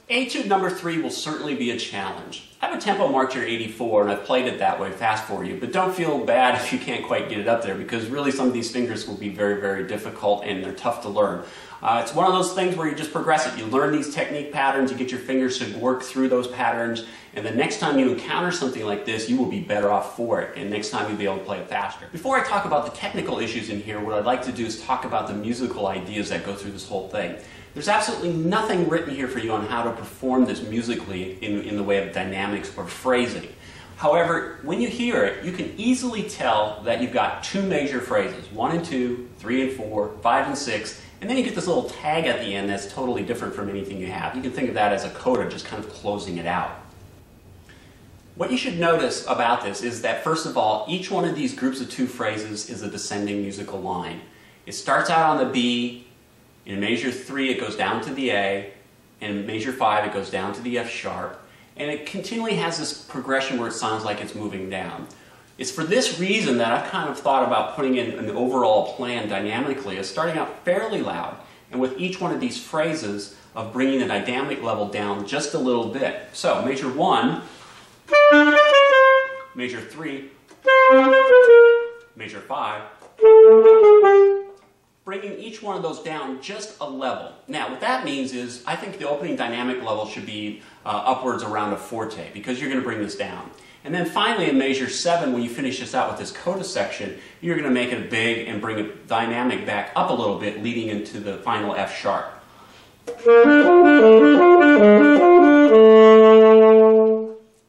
Etude number 3 will certainly be a challenge. I have a tempo march here at 84 and I've played it that way fast for you, but don't feel bad if you can't quite get it up there because really some of these fingers will be very, very difficult and they're tough to learn. It's one of those things where you just progress it. You learn these technique patterns, you get your fingers to work through those patterns, and the next time you encounter something like this, you will be better off for it, and next time you'll be able to play it faster. Before I talk about the technical issues in here, what I'd like to do is talk about the musical ideas that go through this whole thing. There's absolutely nothing written here for you on how to perform this musically in the way of dynamics or phrasing. However, when you hear it, you can easily tell that you've got 2 major phrases, 1 and 2, 3 and 4, 5 and 6, and then you get this little tag at the end that's totally different from anything you have. You can think of that as a coda just kind of closing it out. What you should notice about this is that, first of all, each one of these groups of 2 phrases is a descending musical line. It starts out on the B, in measure 3 it goes down to the A, and in measure 5 it goes down to the F sharp, and it continually has this progression where it sounds like it's moving down. It's for this reason that I've kind of thought about putting in an overall plan dynamically as starting out fairly loud, and with each one of these phrases of bringing the dynamic level down just a little bit. So, measure 1, measure 3, measure 5, bringing each one of those down just a level. Now, what that means is I think the opening dynamic level should be upwards around a forte, because you're going to bring this down. And then finally in measure 7, when you finish this out with this coda section, you're going to make it big and bring it dynamic back up a little bit, leading into the final F sharp.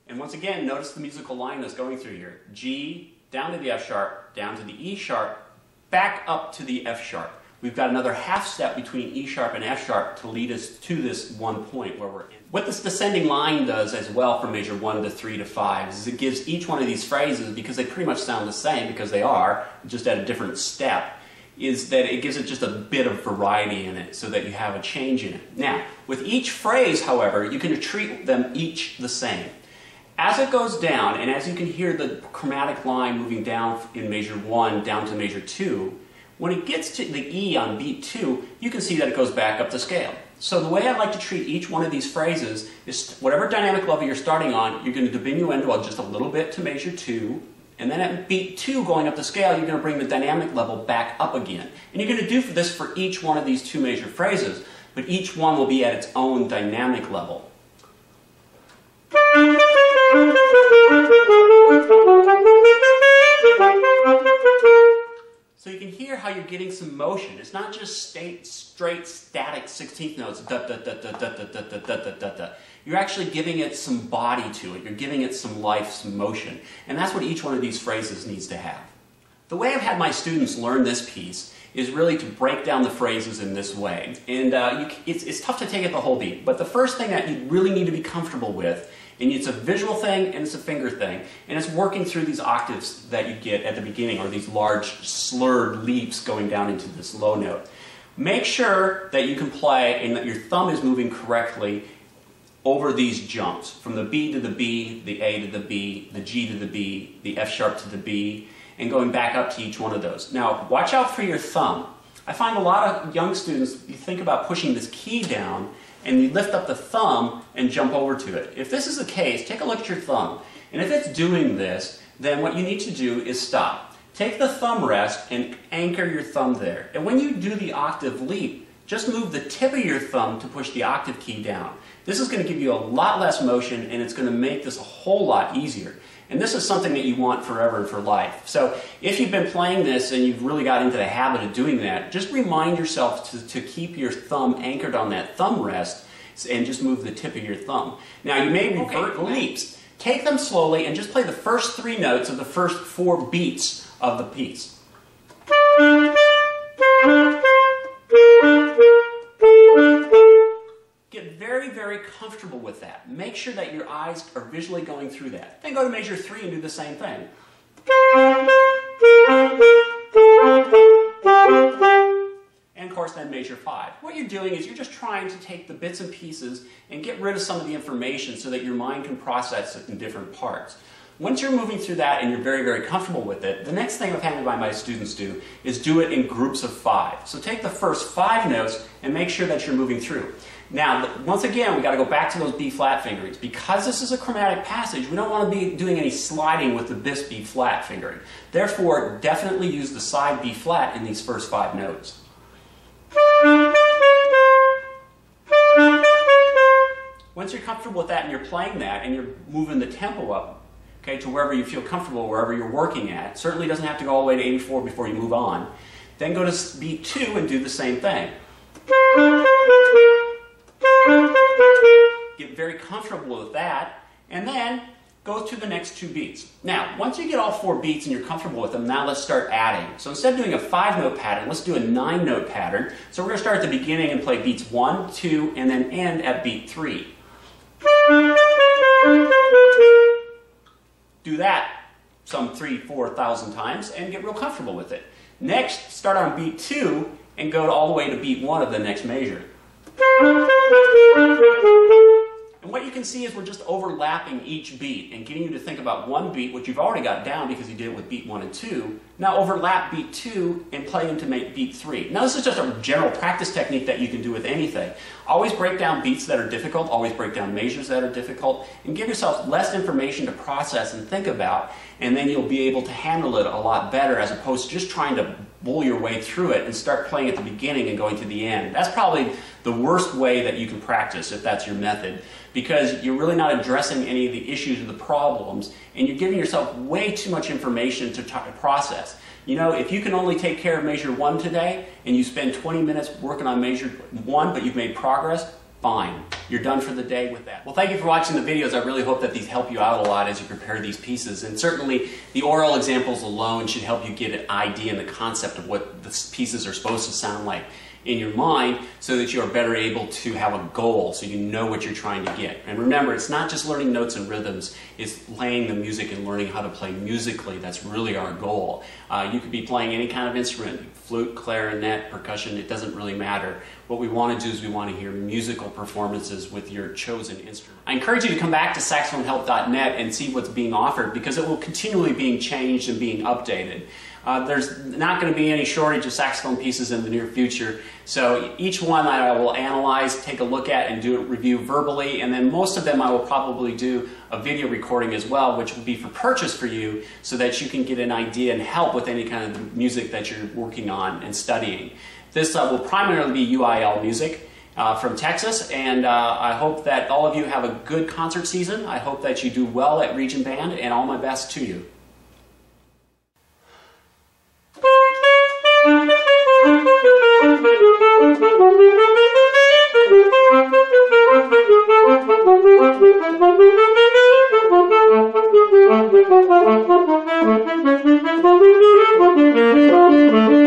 And once again, notice the musical line that's going through here. G, down to the F sharp, down to the E sharp, back up to the F sharp. We've got another half step between E sharp and F sharp to lead us to this one point where we're in. What this descending line does as well from measure 1 to 3 to 5 is it gives each one of these phrases, because they pretty much sound the same because they are, just at a different step, is that it gives it just a bit of variety in it so that you have a change in it. Now, with each phrase, however, you can treat them each the same. As it goes down, and as you can hear the chromatic line moving down in measure 1 down to measure 2, when it gets to the E on beat 2, you can see that it goes back up the scale. So the way I like to treat each one of these phrases is whatever dynamic level you're starting on, you're going to diminuendo just a little bit to measure 2, and then at beat 2 going up the scale, you're going to bring the dynamic level back up again. And you're going to do this for each one of these 2 major phrases, but each one will be at its own dynamic level. So you can hear how you're getting some motion. It's not just straight static 16th notes, da da da da da da da da da da da. You're actually giving it some body to it. You're giving it some life, some motion. And that's what each one of these phrases needs to have. The way I've had my students learn this piece is really to break down the phrases in this way. And it's tough to take it the whole beat, but the first thing that you really need to be comfortable with, and it's a visual thing and it's a finger thing, and it's working through these octaves that you get at the beginning, or these large slurred leaps going down into this low note. Make sure that you can play and that your thumb is moving correctly over these jumps, from the B to the B, the A to the B, the G to the B, the F sharp to the B, and going back up to each one of those. Now, watch out for your thumb. I find a lot of young students, you think about pushing this key down, and you lift up the thumb and jump over to it. If this is the case, take a look at your thumb. And if it's doing this, then what you need to do is stop. Take the thumb rest and anchor your thumb there. And when you do the octave leap, just move the tip of your thumb to push the octave key down. This is going to give you a lot less motion, and it's going to make this a whole lot easier. And this is something that you want forever and for life. So if you've been playing this and you've really got into the habit of doing that, just remind yourself to keep your thumb anchored on that thumb rest and just move the tip of your thumb. Now you may revert leaps. Take them slowly and just play the first 3 notes of the first 4 beats of the piece. Get very, very comfortable with that. Make sure that your eyes are visually going through that. Then go to measure 3 and do the same thing. And of course then measure 5. What you're doing is you're just trying to take the bits and pieces and get rid of some of the information so that your mind can process it in different parts. Once you're moving through that and you're very, very comfortable with it, the next thing I've had my students do is do it in groups of 5. So take the first 5 notes and make sure that you're moving through. Now, once again, we got to go back to those B flat fingerings. Because this is a chromatic passage, we don't want to be doing any sliding with the this B flat fingering. Therefore, definitely use the side B flat in these first 5 notes. Once you're comfortable with that and you're playing that and you're moving the tempo up, okay, to wherever you feel comfortable, wherever you're working at, certainly doesn't have to go all the way to 84 before you move on, then go to beat 2 and do the same thing. Get very comfortable with that, and then go to the next 2 beats. Now, once you get all 4 beats and you're comfortable with them, now let's start adding. So instead of doing a 5-note pattern, let's do a 9-note pattern. So we're going to start at the beginning and play beats 1, 2, and then end at beat 3. Do that some 3,000-4,000 times and get real comfortable with it. Next, start on beat 2 and go all the way to beat 1 of the next measure. And what you can see is we're just overlapping each beat and getting you to think about one beat, which you've already got down because you did it with beat 1 and 2. Now overlap beat 2 and play into make beat 3. Now this is just a general practice technique that you can do with anything. Always break down beats that are difficult, always break down measures that are difficult, and give yourself less information to process and think about, and then you'll be able to handle it a lot better as opposed to just trying to bull your way through it and start playing at the beginning and going to the end. That's probably the worst way that you can practice if that's your method, because you're really not addressing any of the issues or the problems, and you're giving yourself way too much information to process. You know, if you can only take care of measure 1 today, and you spend 20 minutes working on measure 1, but you've made progress, fine. You're done for the day with that. Well, thank you for watching the videos. I really hope that these help you out a lot as you prepare these pieces. And certainly, the oral examples alone should help you get an idea and the concept of what the pieces are supposed to sound like in your mind so that you are better able to have a goal so you know what you're trying to get. And remember, it's not just learning notes and rhythms, it's playing the music and learning how to play musically. That's really our goal. You could be playing any kind of instrument, flute, clarinet, percussion, it doesn't really matter. What we want to do is we want to hear musical performances with your chosen instrument. I encourage you to come back to saxophonehelp.net and see what's being offered, because it will continually being changed and being updated. There's not going to be any shortage of saxophone pieces in the near future, so each one I will analyze, take a look at, and do a review verbally, and then most of them I will probably do a video recording as well, which will be for purchase for you so that you can get an idea and help with any kind of music that you're working on and studying. This will primarily be UIL music from Texas, and I hope that all of you have a good concert season. I hope that you do well at Region Band, and all my best to you. Thank you.